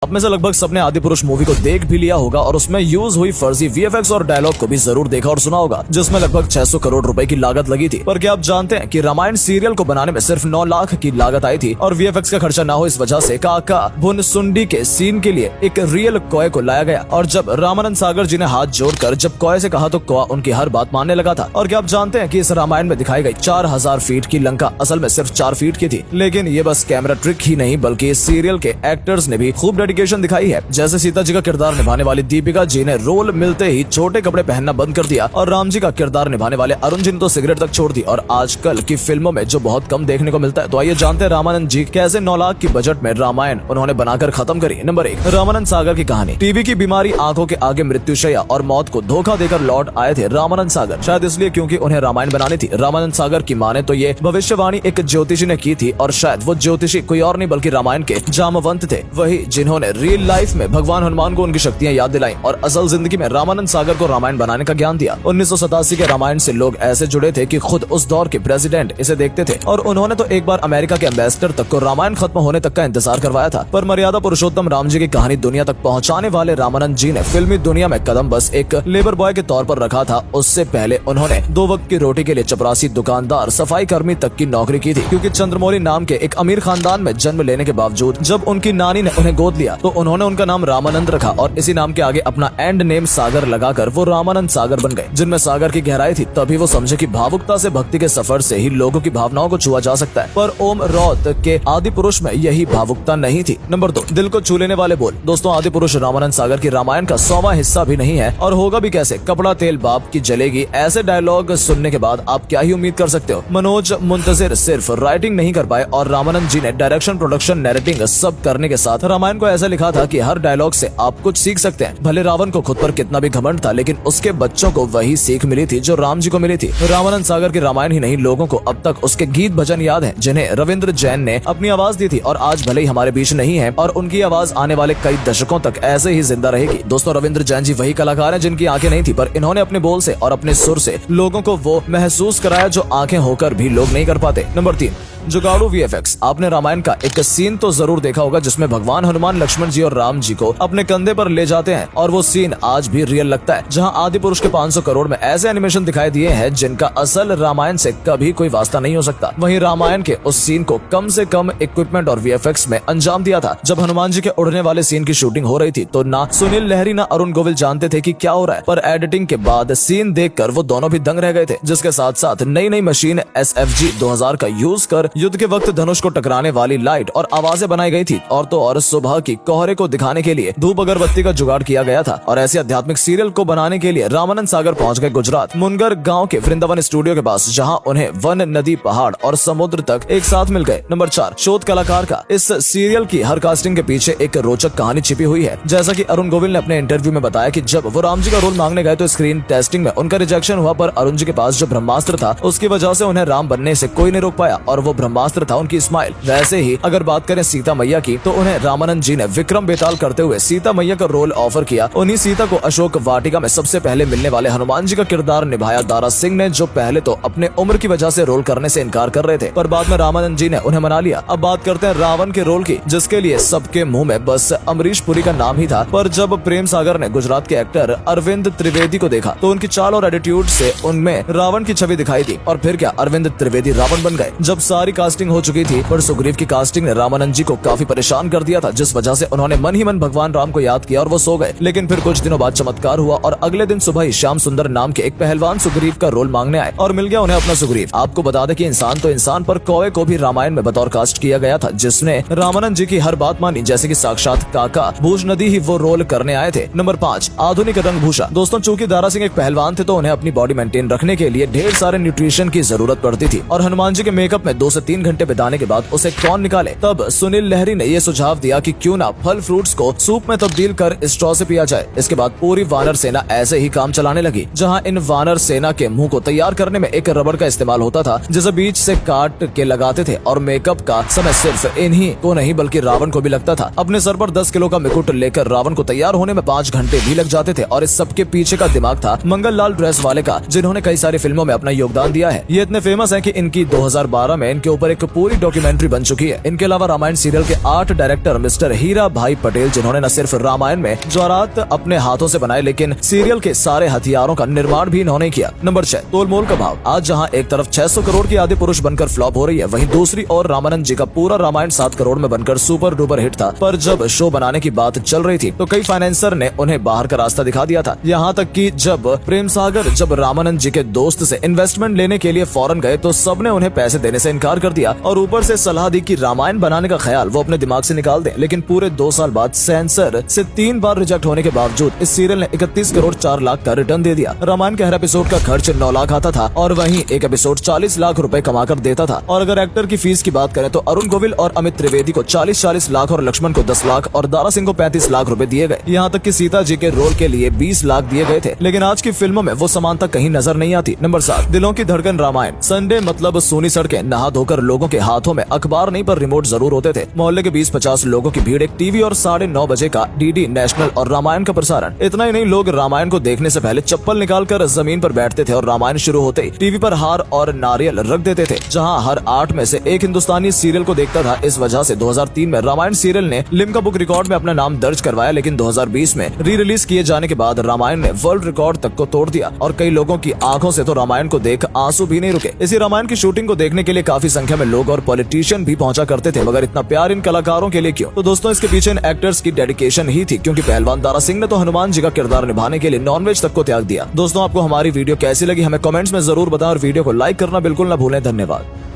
अब में से लगभग सबने आदिपुरुष मूवी को देख भी लिया होगा और उसमें यूज हुई फर्जी वीएफएक्स और डायलॉग को भी जरूर देखा और सुना होगा, जिसमें लगभग 600 करोड़ रुपए की लागत लगी थी। पर क्या आप जानते हैं कि रामायण सीरियल को बनाने में सिर्फ 9 लाख की लागत आई थी और वीएफएक्स का खर्चा ना हो इस वजह से काका भुनसुंडी के सीन के लिए एक रियल कौए को लाया गया। और जब रामानंद सागर जी ने हाथ जोड़कर जब कौए से कहा तो कौआ उनकी हर बात मानने लगा था। और क्या आप जानते हैं कि इस रामायण में दिखाई गई 4000 फीट की लंका असल में सिर्फ 4 फीट की थी। लेकिन ये बस कैमरा ट्रिक ही नहीं बल्कि इस सीरियल के एक्टर्स ने भी खूब डेडिकेशन दिखाई है। जैसे सीता जी का किरदार निभाने वाली दीपिका जी ने रोल मिलते ही छोटे कपड़े पहनना बंद कर दिया और राम जी का किरदार निभाने वाले अरुण जी ने तो सिगरेट तक छोड़ दी और आजकल की फिल्मों में जो बहुत कम देखने को मिलता है। तो आइए जानते हैं रामानंद जी कैसे 9 लाख की बजट में रामायण उन्होंने बनाकर खत्म करी। नंबर 1, रामानंद सागर की कहानी। टीबी की बीमारी, आंखों के आगे मृत्युशैया और मौत को धोखा देकर लौट आए थे रामानंद सागर, शायद इसलिए क्योंकि उन्हें रामायण बनानी थी। रामानंद सागर की माने तो ये भविष्यवाणी एक ज्योतिषी ने की थी और शायद वो ज्योतिषी कोई और नहीं बल्कि रामायण के जामवंत थे, वही जिन्होंने रियल लाइफ में भगवान हनुमान को उनकी शक्तियां याद दिलाई और असल जिंदगी में रामानंद सागर को रामायण बनाने का ज्ञान दिया। 1987 के रामायण से लोग ऐसे जुड़े थे कि खुद उस दौर के प्रेसिडेंट इसे देखते थे और उन्होंने तो एक बार अमेरिका के एम्बेसडर तक को रामायण खत्म होने तक का इंतजार करवाया था। पर मर्यादा पुरुषोत्तम राम जी की कहानी दुनिया तक पहुंचाने वाले रामानंद जी ने फिल्मी दुनिया में कदम बस एक लेबर बॉय के तौर पर रखा था। उससे पहले उन्होंने 2 वक्त की रोटी के लिए चपरासी, दुकानदार, सफाई कर्मी तक की नौकरी की थी, क्योंकि चंद्रमौली नाम के एक अमीर खानदान में जन्म लेने के बावजूद जब उनकी नानी ने उन्हें गोद लिया तो उन्होंने उनका नाम रामानंद रखा और इसी नाम के आगे अपना एंड नेम सागर लगाकर वो रामानंद सागर बन गए, जिनमें सागर की गहराई थी। तभी वो समझे कि भावुकता से भक्ति के सफर से ही लोगों की भावनाओं को छुआ जा सकता है। पर ओम रौत के आदि पुरुष में यही भावुकता नहीं थी। नंबर 2, दिल को छू लेने वाले बोल। दोस्तों, आदि पुरुष रामानंद सागर की रामायण का 100वां हिस्सा भी नहीं है और होगा भी कैसे। कपड़ा तेल बाप की जलेगी ऐसे डायलॉग सुनने के बाद आप क्या ही उम्मीद कर सकते हो। मनोज मुंतजिर सिर्फ राइटिंग नहीं कर पाए और रामानंद जी ने डायरेक्शन, प्रोडक्शन, नैरेटिंग सब करने के साथ रामायण को ऐसा लिखा था कि हर डायलॉग से आप कुछ सीख सकते हैं। भले रावण को खुद पर कितना भी घमंड था लेकिन उसके बच्चों को वही सीख मिली थी जो राम जी को मिली थी। रामानंद सागर की रामायण ही नहीं, लोगों को अब तक उसके गीत भजन याद हैं जिन्हें रविंद्र जैन ने अपनी आवाज दी थी और आज भले ही हमारे बीच नहीं है और उनकी आवाज आने वाले कई दशकों तक ऐसे ही जिंदा रहेगी। दोस्तों, रविंद्र जैन जी वही कलाकार हैं जिनकी आंखें नहीं थी पर इन्होंने अपने बोल से और अपने सुर से लोगों को वो महसूस कराया जो आंखें होकर भी लोग नहीं कर पाते। नंबर 3, जुगाड़ू वीएफएक्स। आपने रामायण का एक सीन तो जरूर देखा होगा जिसमें भगवान हनुमान, लक्ष्मण जी और राम जी को अपने कंधे पर ले जाते हैं और वो सीन आज भी रियल लगता है, जहां आदि पुरुष के 500 करोड़ में ऐसे एनिमेशन दिखाई दिए हैं जिनका असल रामायण से कभी कोई वास्ता नहीं हो सकता। वहीं रामायण के उस सीन को कम से कम इक्विपमेंट और वीएफएक्स में अंजाम दिया था। जब हनुमान जी के उड़ने वाले सीन की शूटिंग हो रही थी तो ना सुनील लहरी ना अरुण गोविल जानते थे कि क्या हो रहा है, पर एडिटिंग के बाद सीन देखकर वो दोनों भी दंग रह गए थे। जिसके साथ साथ नई नई मशीन SFG 2000 का यूज कर युद्ध के वक्त धनुष को टकराने वाली लाइट और आवाजें बनाई गई थी और तो और सुबह की कोहरे को दिखाने के लिए धूप अगरबत्ती का जुगाड़ किया गया था। और ऐसे आध्यात्मिक सीरियल को बनाने के लिए रामानंद सागर पहुंच गए गुजरात मुनगर गांव के वृंदावन स्टूडियो के पास, जहां उन्हें वन, नदी, पहाड़ और समुद्र तक एक साथ मिल गए। नंबर 4, शोध कलाकार का। इस सीरियल की हर कास्टिंग के पीछे एक रोचक कहानी छिपी हुई है। जैसा कि अरुण गोविल ने अपने इंटरव्यू में बताया कि जब वो राम जी का रोल मांगने गए तो स्क्रीन टेस्टिंग में उनका रिजेक्शन हुआ, पर अरुण जी के पास जो ब्रह्मास्त्र था उसकी वजह से उन्हें राम बनने से कोई नहीं रोक पाया और वो ब्रह्मास्त्र था उनकी स्माइल। वैसे ही अगर बात करें सीता मैया की तो उन्हें रामानंद जी ने विक्रम बेताल करते हुए सीता मैया का रोल ऑफर किया। उन्हीं सीता को अशोक वाटिका में सबसे पहले मिलने वाले हनुमान जी का किरदार निभाया दारा सिंह ने, जो पहले तो अपने उम्र की वजह से रोल करने से इनकार कर रहे थे पर बाद में रामानंद जी ने उन्हें मना लिया। अब बात करते हैं रावण के रोल की, जिसके लिए सबके मुंह में बस अमरीश पुरी का नाम ही था। पर जब प्रेम सागर ने गुजरात के एक्टर अरविंद त्रिवेदी को देखा तो उनकी चाल और एटीट्यूड से उनमें रावण की छवि दिखाई दी और फिर क्या, अरविंद त्रिवेदी रावण बन गए। जब सारी कास्टिंग हो चुकी थी पर सुग्रीव की कास्टिंग ने रामानंद जी को काफी परेशान कर दिया था, जिस वजह से उन्होंने मन ही मन भगवान राम को याद किया और वो सो गए। लेकिन फिर कुछ दिनों बाद चमत्कार हुआ और अगले दिन सुबह ही श्याम सुंदर नाम के एक पहलवान सुग्रीव का रोल मांगने आए और मिल गया उन्हें अपना सुग्रीव। आपको बता दें कि इंसान तो इंसान, पर कौवे को भी रामायण में बतौर कास्ट किया गया था, जिसने रामानंद जी की हर बात मानी, जैसे कि साक्षात काका भूष नदी ही वो रोल करने आए थे। नंबर 5, आधुनिक रंगभूषा। दोस्तों, चूंकि दारा सिंह एक पहलवान थे तो उन्हें अपनी बॉडी मेंटेन रखने के लिए ढेर सारे न्यूट्रिशन की जरूरत पड़ती थी और हनुमान जी के मेकअप में 2 से 3 घंटे बिताने के बाद उसे कौन निकाले। तब सुनील लहरी ने यह सुझाव दिया कि क्यों ना फल फ्रूट्स को सूप में तब्दील कर स्ट्रॉ से पिया जाए। इसके बाद पूरी वानर सेना ऐसे ही काम चलाने लगी, जहां इन वानर सेना के मुंह को तैयार करने में एक रबड़ का इस्तेमाल होता था जिसे बीच से काट के लगाते थे और मेकअप का समय सिर्फ इन्हीं को नहीं बल्कि रावण को भी लगता था। अपने सर पर 10 किलो का मुकुट लेकर रावण को तैयार होने में 5 घंटे भी लग जाते थे और इस सब के पीछे का दिमाग था मंगल लाल ड्रेस वाले का, जिन्होंने कई सारी फिल्मों में अपना योगदान दिया है। ये इतने फेमस है कि इनकी 2012 में इनके ऊपर एक पूरी डॉक्यूमेंट्री बन चुकी है। इनके अलावा रामायण सीरियल के 8 डायरेक्टर मिस्टर हीरा हीरा भाई पटेल, जिन्होंने न सिर्फ रामायण में ज्वारात अपने हाथों से बनाए लेकिन सीरियल के सारे हथियारों का निर्माण भी इन्होंने किया। नंबर 6, तोलमोल का भाव। आज जहां एक तरफ 600 करोड़ की आदि पुरुष बनकर फ्लॉप हो रही है, वहीं दूसरी ओर रामानंद जी का पूरा रामायण 7 करोड़ में बनकर सुपर डुपर हिट था। पर जब शो बनाने की बात चल रही थी तो कई फाइनेंसर ने उन्हें बाहर का रास्ता दिखा दिया था। यहाँ तक कि जब प्रेम सागर जब रामानंद जी के दोस्त से इन्वेस्टमेंट लेने के लिए फॉरेन गए तो सबने उन्हें पैसे देने से इनकार कर दिया और ऊपर से सलाह दी कि रामायण बनाने का ख्याल वो अपने दिमाग से निकाल दें। लेकिन पूरे 2 साल बाद सेंसर से 3 बार रिजेक्ट होने के बावजूद इस सीरियल ने 31 करोड़ 4 लाख का रिटर्न दे दिया। रामायण के हर एपिसोड का खर्च 9 लाख आता था और वहीं एक एपिसोड 40 लाख रुपए कमा कर देता था। और अगर एक्टर की फीस की बात करें तो अरुण गोविल और अमित त्रिवेदी को 40-40 लाख और लक्ष्मण को 10 लाख और दारा सिंह को 35 लाख रुपए दिए गए। यहाँ तक कि सीता जी के रोल के लिए 20 लाख दिए गए थे। लेकिन आज की फिल्मों में वो समानता कहीं नजर नहीं आती। नंबर 7, दिलों की धड़कन रामायण। संडे मतलब सूनी सड़कें, नहा धोकर लोगों के हाथों में अखबार नहीं पर रिमोट जरूर होते थे। मोहल्ले के 20-50 लोगों की भीड़, एक टीवी और 9:30 बजे का डीडी नेशनल और रामायण का प्रसारण। इतना ही नहीं, लोग रामायण को देखने से पहले चप्पल निकालकर जमीन पर बैठते थे और रामायण शुरू होते ही टीवी पर हार और नारियल रख देते थे। जहां हर 8 में से एक हिंदुस्तानी सीरियल को देखता था। इस वजह से 2003 में रामायण सीरियल ने लिम्का बुक रिकॉर्ड में अपना नाम दर्ज करवाया। लेकिन 2020 में री रिलीज किए जाने के बाद रामायण ने वर्ल्ड रिकॉर्ड तक को तोड़ दिया और कई लोगों की आंखों से तो रामायण को देख आंसू भी नहीं रुके। इसी रामायण की शूटिंग को देखने के लिए काफी संख्या में लोग और पॉलिटिशियन भी पहुंचा करते थे। मगर इतना प्यार इन कलाकारों के लिए क्यों? तो दोस्तों, इसके पीछे इन एक्टर्स की डेडिकेशन ही थी, क्योंकि पहलवान दारा सिंह ने तो हनुमान जी का किरदार निभाने के लिए नॉनवेज तक को त्याग दिया। दोस्तों, आपको हमारी वीडियो कैसी लगी हमें कमेंट्स में जरूर बताएं और वीडियो को लाइक करना बिल्कुल न भूलें। धन्यवाद।